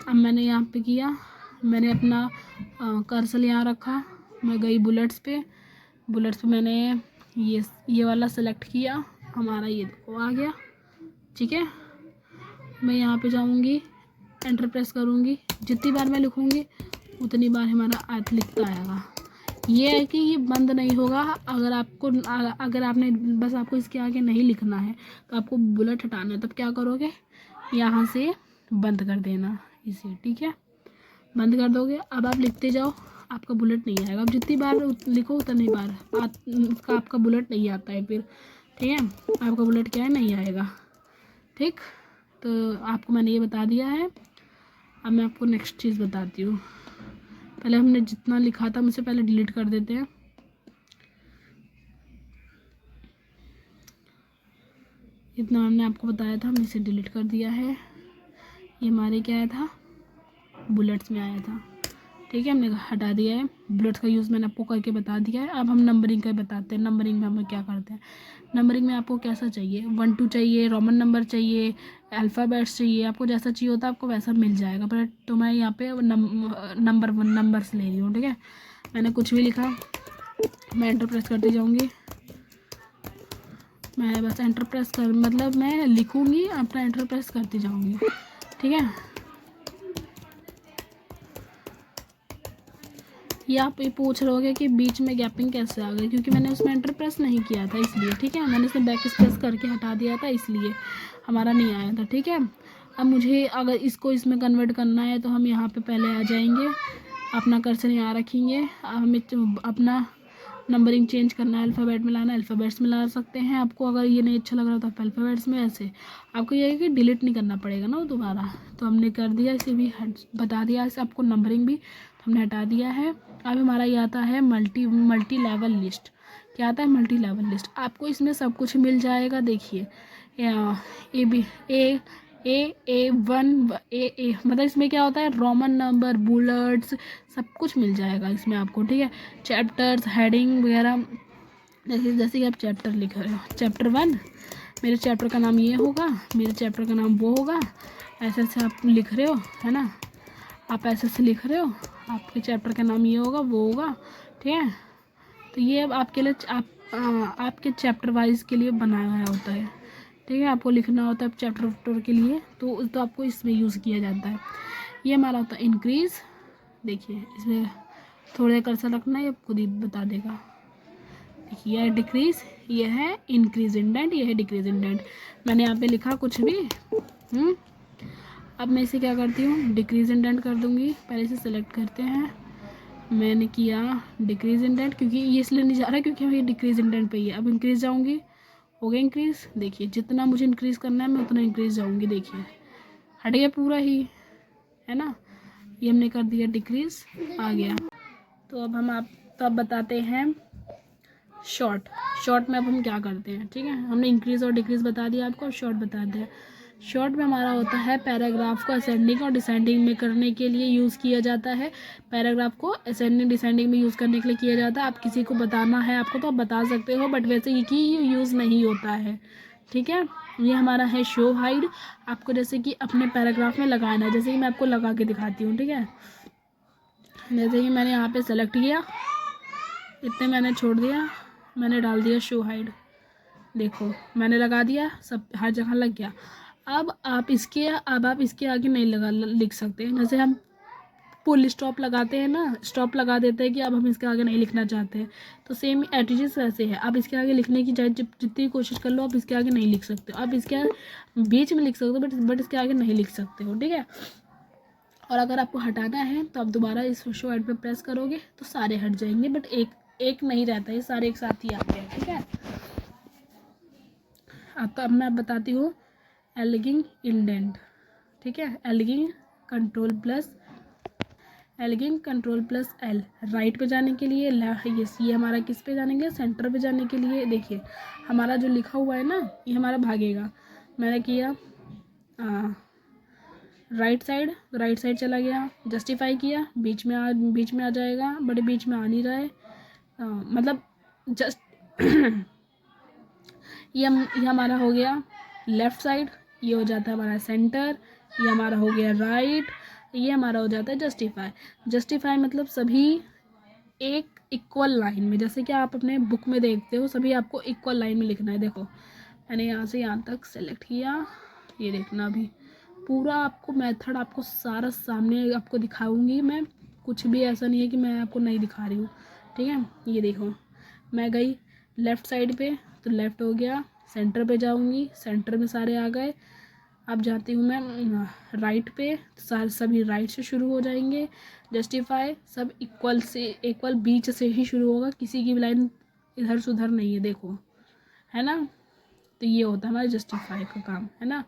अब मैंने यहाँ पे किया, मैंने अपना कर्सर यहाँ रखा, मैं गई बुलेट्स पे मैंने ये वाला सेलेक्ट किया, हमारा ये देखो आ गया, ठीक है। मैं यहाँ पे जाऊँगी, एंटर प्रेस करूँगी, जितनी बार मैं लिखूँगी उतनी बार हमारा आयत लिखता आएगा। ये है कि ये बंद नहीं होगा। अगर आपने बस आपको इसके आगे नहीं लिखना है तो आपको बुलेट हटाना है, तब क्या करोगे यहाँ से बंद कर देना इसे, ठीक है। बंद कर दोगे, अब आप लिखते जाओ, आपका बुलेट नहीं आएगा। अब जितनी बार लिखो उतनी बार आपका बुलेट नहीं आता है फिर, ठीक है। आपका बुलेट क्या है, नहीं आएगा, ठीक। तो आपको मैंने ये बता दिया है। अब मैं आपको नेक्स्ट चीज़ बताती हूँ। पहले हमने जितना लिखा था मुझसे पहले डिलीट कर देते हैं। इतना हमने आपको बताया था, हमने इसे डिलीट कर दिया है। ये हमारे क्या आया था, बुलेट्स में आया था, ठीक है। हमने हटा दिया है, बुलेट्स का यूज़ मैंने आपको करके बता दिया है। अब हम नंबरिंग का बताते हैं। नंबरिंग में हम क्या करते हैं, नंबरिंग में आपको कैसा चाहिए, 1 2 चाहिए, रोमन नंबर चाहिए, अल्फ़ाबेट्स चाहिए, आपको जैसा चाहिए होता है आपको वैसा मिल जाएगा। पर तो मैं यहाँ पे नंबर्स ले रही हूँ, ठीक है। मैंने कुछ भी लिखा, मैं एंटर प्रेस करती जाऊँगी, मैं बस एंटर प्रेस कर, मतलब मैं लिखूँगी, अपना एंटर प्रेस करती जाऊँगी, ठीक है। ये आप ये पूछ रहे होगे कि बीच में गैपिंग कैसे आ गई, क्योंकि मैंने उसमें एंटर प्रेस नहीं किया था इसलिए, ठीक है। मैंने उसमें बैक स्पेस करके हटा दिया था, इसलिए हमारा नहीं आया था, ठीक है। अब मुझे अगर इसको इसमें कन्वर्ट करना है तो हम यहाँ पे पहले आ जाएंगे, अपना कर्सर यहाँ रखेंगे। अब हमें अपना नंबरिंग चेंज करना है, अल्फ़ाबेट में लाना है, अल्फ़ाबेट्स में ला सकते हैं। आपको अगर ये नहीं अच्छा लग रहा तो आप अल्फ़ाबेट्स में, ऐसे आपको ये है कि डिलीट नहीं करना पड़ेगा ना दोबारा। तो हमने कर दिया, इसे भी बता दिया, इसे आपको नंबरिंग भी हमने हटा दिया है। अब हमारा ये आता है मल्टी लेवल लिस्ट। क्या आता है? Multi level list. आपको इसमें सब कुछ मिल जाएगा। देखिए ए बी ए वन ए मतलब इसमें क्या होता है, रोमन नंबर, बुलेट्स, सब कुछ मिल जाएगा इसमें आपको, ठीक है। चैप्टर्स, हेडिंग वगैरह, जैसे कि आप चैप्टर लिख रहे हो, चैप्टर 1 मेरे चैप्टर का नाम ये होगा, मेरे चैप्टर का नाम वो होगा, ऐसे ऐसे आप लिख रहे हो, है ना। आप ऐसे ऐसे लिख रहे हो, आपके चैप्टर का नाम ये होगा, वो होगा, ठीक है। तो ये अब आपके लिए आपके चैप्टर वाइज के लिए बनाया गया होता है, ठीक है। आपको लिखना होता है चैप्टर के लिए, तो आपको इसमें यूज़ किया जाता है। ये हमारा होता है इंक्रीज़। देखिए इसमें थोड़े कर्सर रखना है, ये खुद ही बता देगा। देखिए यह है डिक्रीज़, ये है इंक्रीज इंडेंट, ये है डिक्रीज इंडेंट। मैंने यहाँ पे लिखा कुछ भी। अब मैं इसे क्या करती हूँ, डिक्रीज इंडेंट कर दूँगी। पहले इसे सेलेक्ट करते हैं, मैंने किया डिक्रीज इंडेंट, क्योंकि ये इसलिए नहीं जा रहा है क्योंकि ये डिक्रीज इंडेंट पे ही है। अब इंक्रीज जाऊँगी, हो गया इंक्रीज़। देखिए जितना मुझे इंक्रीज़ करना है मैं उतना इंक्रीज़ जाऊँगी। देखिए हट गया पूरा ही, है ना। ये हमने कर दिया डिक्रीज़, आ गया। तो अब हम आप तो अब बताते हैं शॉर्ट में अब हम क्या करते हैं, ठीक है। हमने इंक्रीज़ और डिक्रीज़ बता दिया आपको, अब शॉर्ट बताते हैं। शॉर्ट में हमारा होता है पैराग्राफ को असेंडिंग और डिसेंडिंग में करने के लिए यूज़ किया जाता है। पैराग्राफ को असेंडिंग डिसेंडिंग में यूज़ करने के लिए किया जाता है। आप किसी को बताना है आपको तो आप बता सकते हो, बट वैसे ये कि यूज़ नहीं होता है, ठीक है। ये हमारा है शो हाइड। आपको जैसे कि अपने पैराग्राफ में लगाना है, जैसे कि मैं आपको लगा के दिखाती हूँ, ठीक है। जैसे कि मैंने यहाँ पे सेलेक्ट किया, इतने मैंने छोड़ दिया, मैंने डाल दिया शो हाइड। देखो मैंने लगा दिया, सब हर जगह लग गया। अब आप इसके आगे नहीं लिख सकते। जैसे हम फुल स्टॉप लगाते हैं ना, स्टॉप लगा देते हैं कि अब हम इसके आगे नहीं लिखना चाहते हैं, तो सेम एटीट्यूड वैसे है। आप इसके आगे लिखने की जितनी कोशिश कर लो, आप इसके आगे नहीं लिख सकते हो। आप इसके बीच में लिख सकते हो, बट इसके आगे नहीं लिख सकते हो, ठीक है। और अगर आपको हटाना है तो आप दोबारा इस शो एड पे प्रेस करोगे तो सारे हट जाएंगे, बट एक नहीं रहता, ये सारे एक साथ ही आते हैं, ठीक है। अब मैं बताती हूँ एलिगिंग इंडेंट, ठीक है। एलिगिंग कंट्रोल प्लस एल, राइट पे जाने के लिए, ये हमारा किस पे जाने के लिए, सेंटर पे जाने के लिए। देखिए हमारा जो लिखा हुआ है ना, ये हमारा भागेगा। मैंने किया राइट साइड चला गया, जस्टिफाई किया, बीच में आ जाएगा, बट बीच में आ नहीं रहा है। मतलब जस्ट ये हमारा हो गया लेफ़्ट साइड, ये हो जाता है हमारा सेंटर, ये हमारा हो गया राइट, ये हमारा हो जाता है जस्टिफाई मतलब सभी एक इक्वल लाइन में, जैसे कि आप अपने बुक में देखते हो, सभी आपको इक्वल लाइन में लिखना है। देखो मैंने यहाँ से यहाँ तक सेलेक्ट किया, ये देखना अभी पूरा आपको मेथड आपको सारा सामने आपको दिखाऊंगी मैं, कुछ भी ऐसा नहीं है कि मैं आपको नहीं दिखा रही हूँ, ठीक है। ये देखो मैं गई लेफ़्ट साइड पे तो लेफ़्ट हो गया, सेंटर पे जाऊंगी, सेंटर में सारे आ गए। अब जाती हूँ मैं राइट पे, सारे सभी राइट से शुरू हो जाएंगे। जस्टिफाई सब इक्वल बीच से ही शुरू होगा, किसी की भी लाइन इधर से उधर नहीं है, देखो, है ना। तो ये होता है हमारा जस्टिफाई का काम, है ना।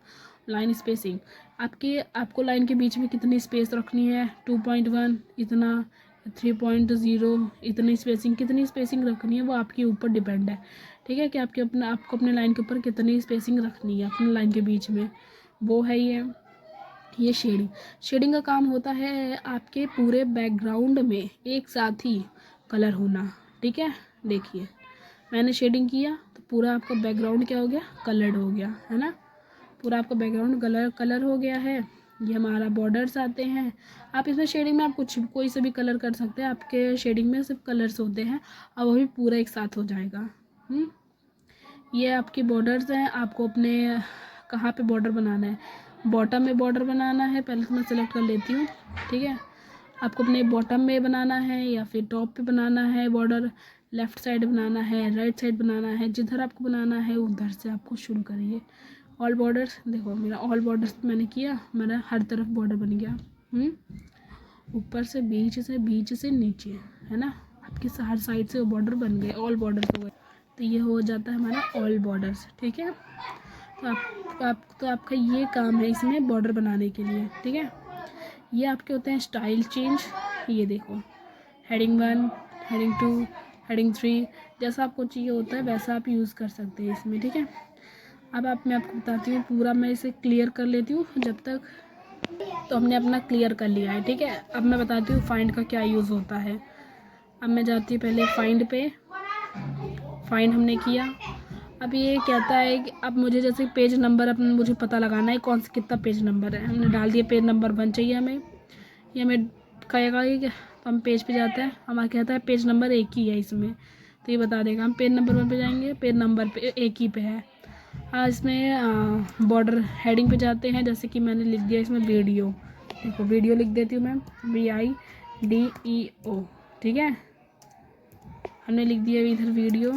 लाइन स्पेसिंग, आपको लाइन के बीच में कितनी स्पेस रखनी है, 2.1 इतना, 3.0 इतनी स्पेसिंग, कितनी स्पेसिंग रखनी है वो आपके ऊपर डिपेंड है, ठीक है। कि आपको अपने लाइन के ऊपर कितनी स्पेसिंग रखनी है अपने लाइन के बीच में, वो है ये शेडिंग का काम होता है आपके पूरे बैकग्राउंड में एक साथ ही कलर होना, ठीक है। देखिए मैंने शेडिंग किया तो पूरा आपका बैकग्राउंड क्या हो गया, कलर्ड हो गया, है ना। पूरा आपका बैकग्राउंड कलर हो गया है। ये हमारा बॉर्डर्स आते हैं। आप इसमें शेडिंग में आप कोई से भी कलर कर सकते हैं, आपके शेडिंग में सिर्फ कलर्स होते हैं, अब वो भी पूरा एक साथ हो जाएगा। ये आपकी बॉर्डर्स हैं, आपको अपने कहाँ पे बॉर्डर बनाना है। बॉटम में बॉर्डर बनाना है, पहले तो मैं सेलेक्ट कर लेती हूँ, ठीक है। आपको अपने बॉटम में बनाना है या फिर टॉप पे बनाना है बॉर्डर, लेफ़्ट साइड बनाना है, राइट साइड बनाना है, जिधर आपको बनाना है उधर से आपको शुरू करिए। ऑल बॉर्डर्स, देखो मेरा ऑल बॉर्डर्स मैंने किया, मेरा हर तरफ बॉर्डर बन गया। ऊपर से बीच से नीचे, है ना, आपके हर साइड से बॉर्डर बन गए, ऑल बॉर्डर हो गए। तो ये हो जाता है हमारा ऑल बॉर्डर्स, ठीक है। तो आपका ये काम है इसमें बॉर्डर बनाने के लिए, ठीक है। ये आपके होते हैं स्टाइल चेंज। ये देखो, हेडिंग 1, हेडिंग 2, हेडिंग 3, जैसा आपको चाहिए होता है वैसा आप यूज़ कर सकते हैं इसमें, ठीक है। अब मैं आपको बताती हूँ, पूरा मैं इसे क्लियर कर लेती हूँ जब तक। तो हमने अपना क्लियर कर लिया है, ठीक है। अब मैं बताती हूँ फाइंड का क्या यूज़ होता है। अब मैं जाती हूँ पहले फाइंड पे, फाइंड हमने किया। अब ये कहता है कि अब मुझे जैसे पेज नंबर अपने मुझे पता लगाना है कौन सा कितना पेज नंबर है। हमने डाल दिया पेज नंबर 1 चाहिए हमें, ये हमें कहेगा कि तो हम पेज पे जाते हैं, हमारा कहता है पेज नंबर 1 ही है इसमें, तो ये बता देगा। हम पेज नंबर 1 पे जाएंगे, पेज नंबर पे 1 ही पे है। हाँ, इसमें बॉर्डर हेडिंग पे जाते हैं, जैसे कि मैंने लिख दिया इसमें वीडियो। देखो वीडियो लिख देती हूँ मैं, VIDEO, ठीक है। हमने लिख दिया इधर वीडियो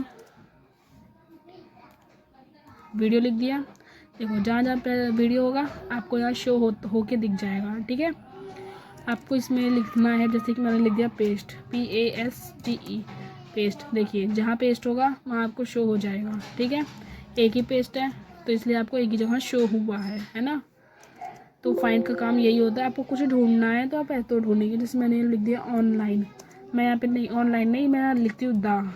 लिख दिया। देखो जहाँ जहाँ पे वीडियो होगा आपको यहाँ शो होके दिख जाएगा, ठीक है। आपको इसमें लिखना है, जैसे कि मैंने लिख दिया पेस्ट, PASTE, पेस्ट। देखिए जहाँ पेस्ट होगा वहाँ आपको शो हो जाएगा, ठीक है। एक ही पेस्ट है तो इसलिए आपको एक ही जगह शो हुआ है ना। तो फाइंड का काम यही होता है, आपको कुछ ढूंढना है तो आप ऐसे ढूंढेंगे। जैसे मैंने लिख दिया ऑनलाइन, मैं यहाँ पे नहीं, ऑनलाइन नहीं, मैं लिखती हूँ दा,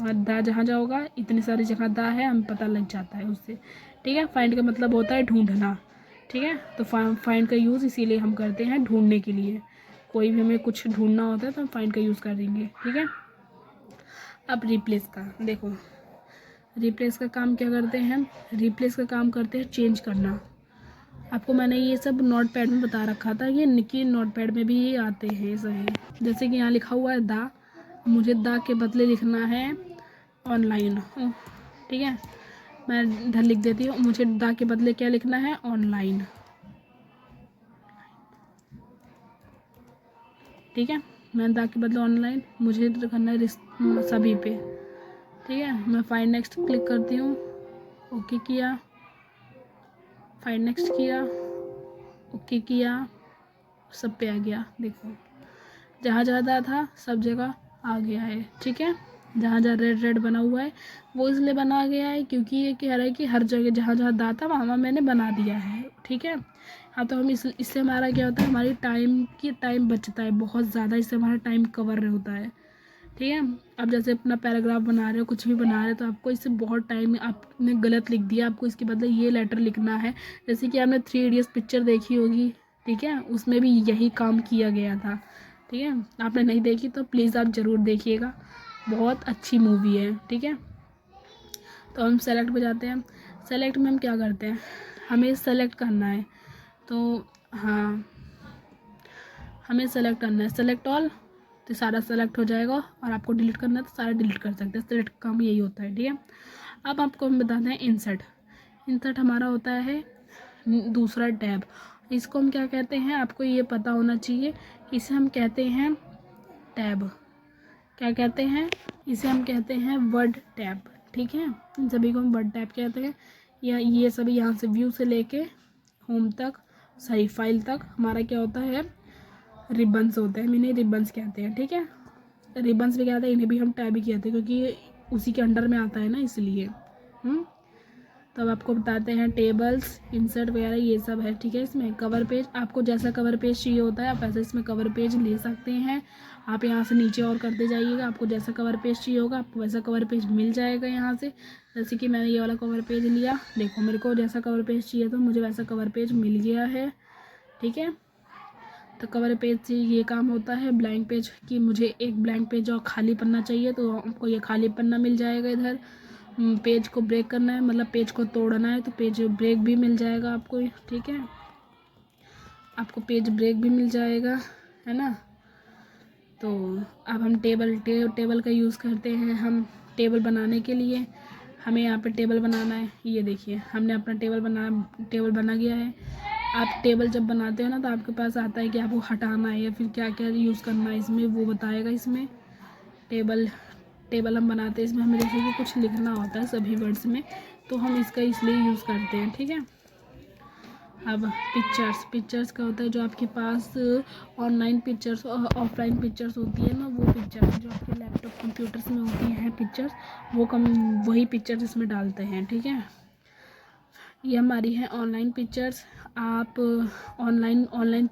और दा जहाँ जाओगा इतनी सारी जगह दा है, हमें पता लग जाता है उससे, ठीक है। फाइंड का मतलब होता है ढूंढना, ठीक है। तो फाइंड का यूज़ इसीलिए हम करते हैं, ढूंढने के लिए। कोई भी हमें कुछ ढूंढना होता है तो हम फाइंड का यूज़ कर देंगे, ठीक है। अब रिप्लेस का देखो, रिप्लेस का काम क्या करते हैं हम, रिप्लेस का काम करते हैं चेंज करना। आपको मैंने ये सब नोट पैड में बता रखा था, ये निकी नोट पैड में भी ये आते हैं सही। जैसे कि यहाँ लिखा हुआ है दा, मुझे दा के बदले लिखना है ऑनलाइन, ठीक है। मैं इधर लिख देती हूँ, मुझे दा के बदले क्या लिखना है, ऑनलाइन, ठीक है। मैं दा के बदले ऑनलाइन, मुझे करना है सभी पे, ठीक है। मैं फाइंड नेक्स्ट क्लिक करती हूँ, ओके किया, फाइंड नेक्स्ट किया, ओके किया, सब पे आ गया। देखो जहाँ ज़्यादा था सब जगह आ गया है, ठीक है। जहाँ जहाँ रेड रेड बना हुआ है वो इसलिए बना गया है क्योंकि ये कह रहा है कि हर जगह जहाँ जहाँ दा था वहाँ मैंने बना दिया है, ठीक है। हाँ, तो हम इससे हमारा क्या होता है, हमारी टाइम बचता है बहुत ज़्यादा, इससे हमारा टाइम कवर होता है, ठीक है। अब जैसे अपना पैराग्राफ बना रहे हो, कुछ भी बना रहे हो, तो आपको इससे बहुत टाइम, आपने गलत लिख दिया, आपको इसके बदले ये लेटर लिखना है। जैसे कि आपने 3 इडियट्स पिक्चर देखी होगी, ठीक है, उसमें भी यही काम किया गया था, ठीक है। आपने नहीं देखी तो प्लीज़ आप ज़रूर देखिएगा, बहुत अच्छी मूवी है, ठीक है। तो हम सेलेक्ट पे जाते हैं, सेलेक्ट में हम क्या करते हैं, हमें सेलेक्ट करना है, तो हाँ हमें सेलेक्ट करना है, सेलेक्ट ऑल, तो सारा सेलेक्ट हो जाएगा, और आपको डिलीट करना है तो सारा डिलीट कर सकते हैं। सेलेक्ट का काम यही होता है, ठीक है। अब आपको हम बताते हैं इंसर्ट। इंसर्ट हमारा होता है दूसरा टैब, इसको हम क्या कहते हैं, आपको ये पता होना चाहिए। इसे हम कहते हैं टैब, क्या कहते हैं, इसे हम कहते हैं वर्ड टैब, ठीक है। इन सभी को हम वर्ड टैब कहते हैं। या ये सभी यहाँ से व्यू से लेके होम तक, सही फाइल तक हमारा क्या होता है, रिबन्स होते हैं, इन्हें रिबन्स कहते हैं, ठीक है। रिबन्स भी कहते हैं, इन्हें भी हम टैब ही कहते हैं क्योंकि ये उसी के अंडर में आता है ना, इसलिए। तो अब आपको बताते हैं टेबल्स, इंसर्ट वगैरह ये सब है, ठीक है। इसमें कवर पेज, आपको जैसा कवर पेज चाहिए होता है आप वैसे इसमें कवर पेज ले सकते हैं। आप यहाँ से नीचे और करते जाइएगा, आपको जैसा कवर पेज चाहिए होगा आपको वैसा कवर पेज मिल जाएगा यहाँ से। जैसे कि मैंने ये वाला कवर पेज लिया, देखो मेरे को जैसा कवर पेज चाहिए तो मुझे वैसा कवर पेज मिल गया है, ठीक है। तो कवर पेज से ये काम होता है, ब्लैंक पेज की मुझे एक ब्लैंक पेज और खाली पन्ना चाहिए तो आपको ये खाली पन्ना मिल जाएगा। इधर पेज को ब्रेक करना है, मतलब पेज को तोड़ना है तो पेज ब्रेक भी मिल जाएगा आपको, ठीक है। आपको पेज ब्रेक भी मिल जाएगा, है ना। तो अब हम टेबल का यूज़ करते हैं हम टेबल बनाने के लिए। हमें यहाँ पे टेबल बनाना है। ये देखिए हमने अपना टेबल बना गया है। आप टेबल जब बनाते हो ना तो आपके पास आता है कि आपको हटाना है या फिर क्या क्या यूज़ करना है इसमें, वो बताएगा इसमें। टेबल हम बनाते हैं, इसमें हमें जैसे कि कुछ लिखना होता है सभी वर्ड्स में, तो हम इसका इसलिए यूज़ करते हैं, ठीक है। अब पिक्चर्स का होता है जो आपके पास ऑनलाइन पिक्चर्स और ऑफलाइन पिक्चर्स होती है ना, वो पिक्चर्स जो आपके लैपटॉप कंप्यूटर्स में होती हैं पिक्चर्स, वही पिक्चर्स इसमें डालते हैं, ठीक है। ये हमारी है ऑनलाइन पिक्चर्स। आप ऑनलाइन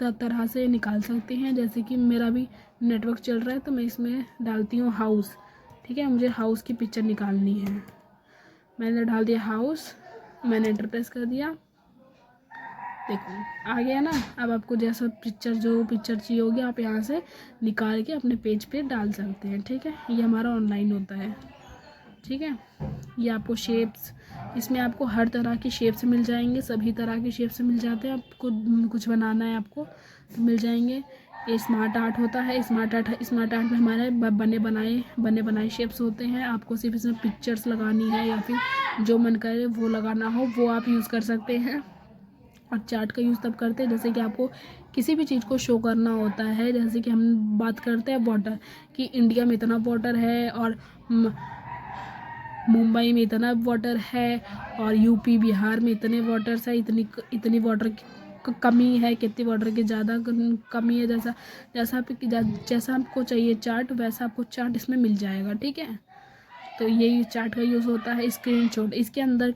तरह से निकाल सकते हैं। जैसे कि मेरा भी नेटवर्क चल रहा है तो मैं इसमें डालती हूँ हाउस, ठीक है। मुझे हाउस की पिक्चर निकालनी है, मैंने डाल दिया हाउस, मैंने एंटर प्रेस कर दिया, देखो आ गया ना। अब आपको जैसा जो पिक्चर चाहिए होगी आप यहाँ से निकाल के अपने पेज पे डाल सकते हैं, ठीक है। ये हमारा ऑनलाइन होता है, ठीक है। ये आपको शेप्स, इसमें आपको हर तरह की शेप्स मिल जाएंगे, सभी तरह के शेप्स मिल जाते हैं। आपको कुछ बनाना है आपको तो मिल जाएंगे। ये स्मार्ट आर्ट होता है। स्मार्ट आर्ट में हमारे बने बनाए शेप्स होते हैं। आपको सिर्फ इसमें पिक्चर्स लगानी है या फिर जो मन करे वो लगाना हो वो आप यूज़ कर सकते हैं। और चार्ट का यूज़ तब करते हैं जैसे कि आपको किसी भी चीज़ को शो करना होता है। जैसे कि हम बात करते हैं वाटर, कि इंडिया में इतना वाटर है और मुंबई में इतना वाटर है और यूपी बिहार में इतने वाटर्स है, इतनी वाटर की कमी है, कितनी वाटर की ज़्यादा कमी है। जैसा आपको चाहिए चार्ट वैसा आपको चार्ट इसमें मिल जाएगा, ठीक है। तो यही चार्ट का यूज़ होता है। स्क्रीनशॉट, इसके अंदर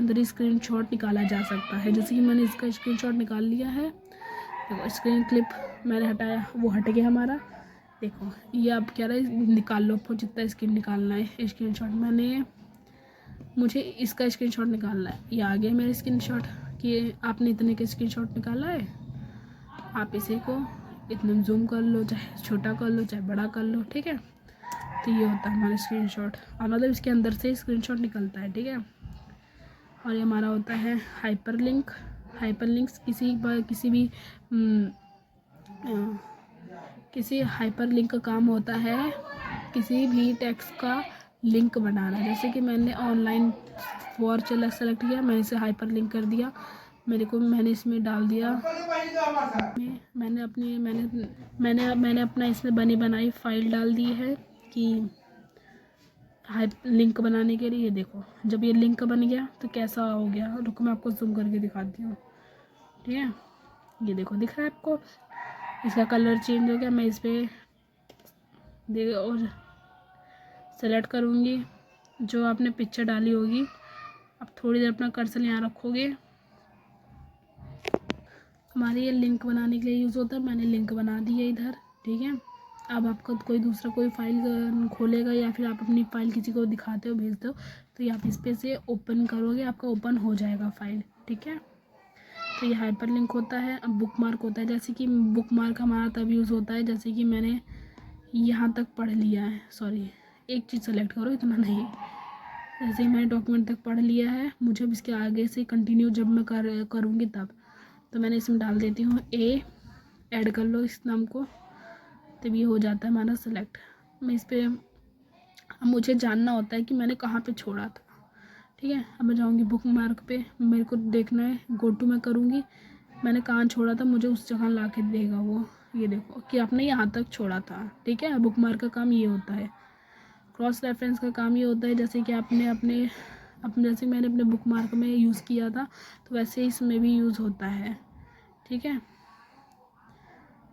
ही स्क्रीनशॉट निकाला जा सकता है। जैसे कि मैंने इसका स्क्रीनशॉट निकाल लिया है, देखो स्क्रीन क्लिप मैंने हटाया, वो हट गया हमारा। देखो ये अब कह रहा है निकाल लो, आपको जितना स्क्रीन निकालना है स्क्रीनशॉट। मुझे इसका स्क्रीनशॉट निकालना है। ये आ गया मेरा स्क्रीनशॉट कि आपने इतने का स्क्रीनशॉट निकाला है। आप इसे को इतना जूम कर लो, चाहे छोटा कर लो चाहे बड़ा कर लो, ठीक है। तो ये होता है हमारा स्क्रीनशॉट, और मतलब इसके अंदर से स्क्रीनशॉट निकलता है, ठीक है। और ये हमारा होता है हाइपरलिंक्स। किसी हाइपरलिंक का काम होता है किसी भी टेक्स्ट का लिंक बनाना। जैसे कि मैंने ऑनलाइन फॉर सेलेक्ट किया, मैंने इसे हाइपरलिंक कर दिया, मैंने इसमें डाल दिया। मैंने अपना इसमें बनी बनाई फाइल डाल दी है कि लिंक बनाने के लिए। ये देखो जब ये लिंक बन गया तो कैसा हो गया, रुको मैं आपको जूम करके दिखाती हूँ, ठीक है। ये देखो दिख रहा है आपको, इसका कलर चेंज हो गया। मैं इस पर और सेलेक्ट करूँगी जो आपने पिक्चर डाली होगी। अब थोड़ी देर अपना कर्सर यहाँ रखोगे, हमारे ये लिंक बनाने के लिए यूज़ होता है। मैंने लिंक बना दी है इधर, ठीक है। अब आपका कोई फाइल खोलेगा या फिर आप अपनी फाइल किसी को दिखाते हो भेजते हो तो आप इस पे से ओपन करोगे, आपका ओपन हो जाएगा फाइल, ठीक है। तो ये हाइपरलिंक होता है। अब बुकमार्क होता है, जैसे कि बुकमार्क हमारा तब यूज़ होता है जैसे कि मैंने यहाँ तक पढ़ लिया है, सॉरी एक चीज़ सेलेक्ट करो, इतना नहीं। जैसे ही मैंने डॉक्यूमेंट तक पढ़ लिया है, मुझे अब इसके आगे से कंटिन्यू जब मैं करूँगी तब तो मैंने इसमें डाल देती हूँ ऐड कर लो इस नाम को, तब ये हो जाता है हमारा सेलेक्ट। मैं इस पर अब मुझे जानना होता है कि मैंने कहाँ पे छोड़ा था, ठीक है। अब मैं जाऊँगी बुक मार्क पे, मेरे को देखना है, गो टू मैं करूँगी, मैंने कहाँ छोड़ा था मुझे उस जगह ला के देगा वो। ये देखो कि आपने यहाँ तक छोड़ा था, ठीक है। बुक मार्क का काम ये होता है। क्रॉस रेफरेंस का काम ये होता है जैसे कि आपने अपने जैसे मैंने अपने बुक मार्क में यूज़ किया था तो वैसे इसमें भी यूज़ होता है, ठीक है।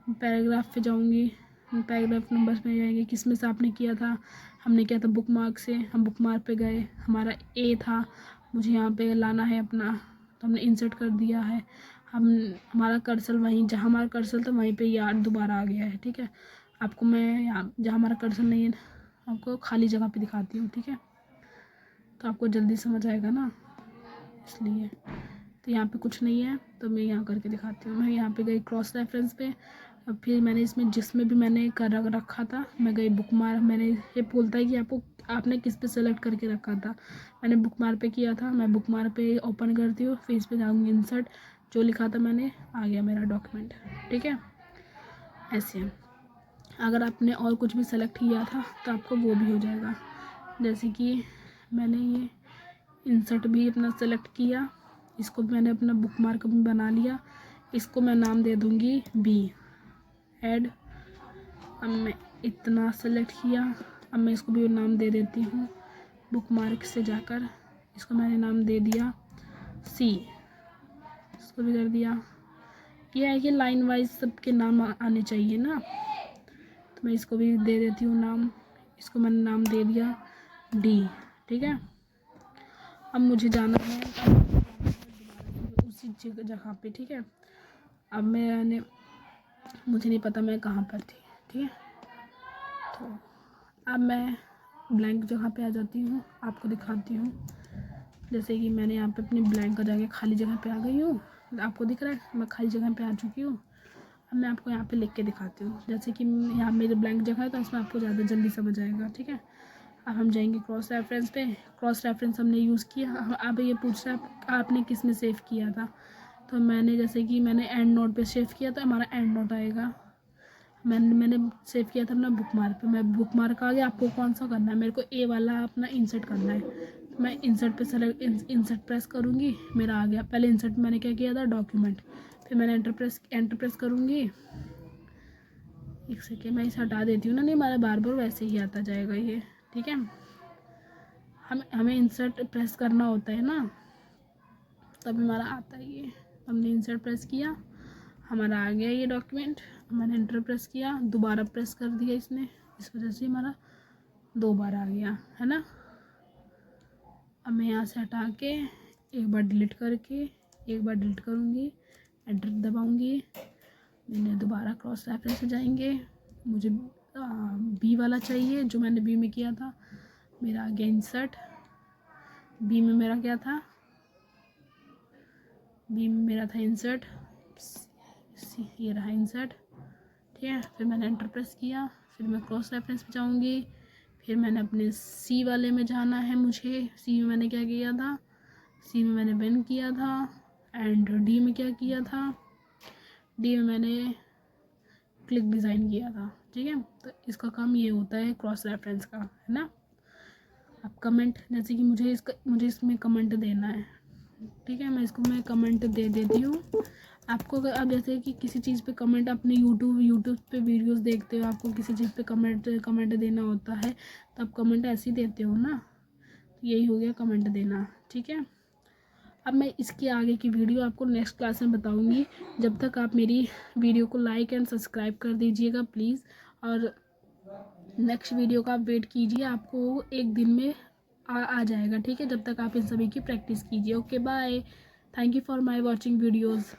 पैराग्राफ पे जाऊँगी, पैराग्राफ नंबर्स में जाएंगे, किस में से आपने किया था। हमने किया था बुक मार्क से, हम बुक मार्क पे गए, हमारा ए था, मुझे यहाँ पे लाना है अपना, तो हमने इंसर्ट कर दिया है। हमारा कर्सर वहीं जहाँ हमारा कर्सर था वहीं पे यार दोबारा आ गया है, ठीक है। आपको मैं यहाँ जहाँ हमारा कर्सर नहीं है आपको खाली जगह पे दिखाती हूँ, ठीक है, तो आपको जल्दी समझ आएगा ना, इसलिए। तो यहाँ पे कुछ नहीं है तो मैं यहाँ करके दिखाती हूँ। मैं यहाँ पे गई क्रॉस रेफरेंस पे, अब फिर मैंने इसमें जिसमें भी मैंने कर रखा था मैं गई बुक मार्क। मैंने ये बोलता है कि आपने किस पे सेलेक्ट करके रखा था, मैंने बुक मार्क पे किया था। मैं बुक मार्क पे ओपन करती हूँ, फिर इस पर जाऊँगी इंसर्ट, जो लिखा था मैंने आ गया मेरा डॉक्यूमेंट, ठीक है। ऐसे अगर आपने और कुछ भी सेलेक्ट किया था तो आपको वो भी हो जाएगा। जैसे कि मैंने ये इंसर्ट भी अपना सेलेक्ट किया, इसको मैंने अपना बुक मार्क भी बना लिया। इसको मैं नाम दे दूँगी बी ऐड। अब मैं इतना सेलेक्ट किया, अब मैं इसको भी नाम दे देती हूँ बुक मार्क से जाकर। इसको मैंने नाम दे दिया सी, इसको भी कर दिया। यह है कि लाइन वाइज सबके नाम आने चाहिए ना, तो मैं इसको भी दे देती हूँ नाम। इसको मैंने नाम दे दिया डी। ठीक है, अब मुझे जाना है उसी जगह पे। ठीक है, अब मैंने मुझे नहीं पता मैं कहाँ पर थी। ठीक है, तो अब मैं ब्लैंक जगह पे आ जाती हूँ, आपको दिखाती हूँ। जैसे कि मैंने यहाँ पे अपनी ब्लैंक का जगह खाली जगह पे आ गई हूँ, आपको दिख रहा है मैं खाली जगह पे आ चुकी हूँ। अब मैं आपको यहाँ पे लिख के दिखाती हूँ। जैसे कि यहाँ मेरी ब्लैंक जगह है तो इसमें आपको ज़्यादा जल्दी समझ आएगा। ठीक है, अब हम जाएंगे क्रॉस रेफरेंस पे। क्रॉस रेफरेंस हमने यूज़ किया। अब ये पूछ रहा है आपने किस में सेव किया था, तो मैंने जैसे कि मैंने एंड नोट पे सेव किया, तो हमारा एंड नोट आएगा। मैंने सेव किया था अपना बुक मार्क पे। मैं बुक मार्क आ गया, आपको कौन सा करना है, मेरे को ए वाला अपना इंसर्ट करना है। मैं इंसर्ट पे सेलेक्ट इंसर्ट प्रेस करूँगी, मेरा आ गया। पहले इंसर्ट मैंने क्या किया था, डॉक्यूमेंट, फिर मैंने एंटर प्रेस करूँगी। एक सेकेंड मैं इसे हटा देती हूँ ना, नहीं हमारा बार बार वैसे ही आता जाएगा ये। ठीक है, हमें इंसर्ट प्रेस करना होता है ना, तब हमारा आता है ये। हमने इंसर्ट प्रेस किया, हमारा आ गया ये डॉक्यूमेंट। मैंने एंटर प्रेस किया, दोबारा प्रेस कर दिया इसने, इस वजह से हमारा 2 बार आ गया है ना। अब मैं यहाँ से हटा के एक बार डिलीट करके एक बार डिलीट करूँगी, एंटर दबाऊँगी। मैंने दोबारा क्रॉस रेफरेंस से जाएंगे। मुझे बी वाला चाहिए जो मैंने बी में किया था। मेरा आ गया इंसर्ट। बी में मेरा क्या था, बी में मेरा था इंसर्ट, ये रहा इंसर्ट। ठीक है, फिर मैंने एंटर प्रेस किया, फिर मैं क्रॉस रेफरेंस पे जाऊँगी। फिर मैंने अपने सी वाले में जाना है। मुझे सी में मैंने क्या किया था, सी में मैंने बेन किया था। एंड डी में क्या किया था, डी में मैंने क्लिक डिज़ाइन किया था। ठीक है, तो इसका काम ये होता है क्रॉस रेफरेंस का, है ना। अब कमेंट, जैसे कि मुझे इसमें कमेंट देना है। ठीक है, मैं इसको कमेंट दे देती हूँ। आपको अगर आप जैसे कि किसी चीज़ पे कमेंट, अपने यूट्यूब पे वीडियोस देखते हो, आपको किसी चीज़ पे कमेंट देना होता है, तो आप कमेंट ऐसे ही देते हो ना, तो यही हो गया कमेंट देना। ठीक है, अब मैं इसके आगे की वीडियो आपको नेक्स्ट क्लास में बताऊंगी। जब तक आप मेरी वीडियो को लाइक एंड सब्सक्राइब कर दीजिएगा प्लीज़, और नेक्स्ट वीडियो का आप वेट कीजिए, आपको एक दिन में आ जाएगा। ठीक है, जब तक आप इन सभी की प्रैक्टिस कीजिए। Okay bye, thank you for my watching videos.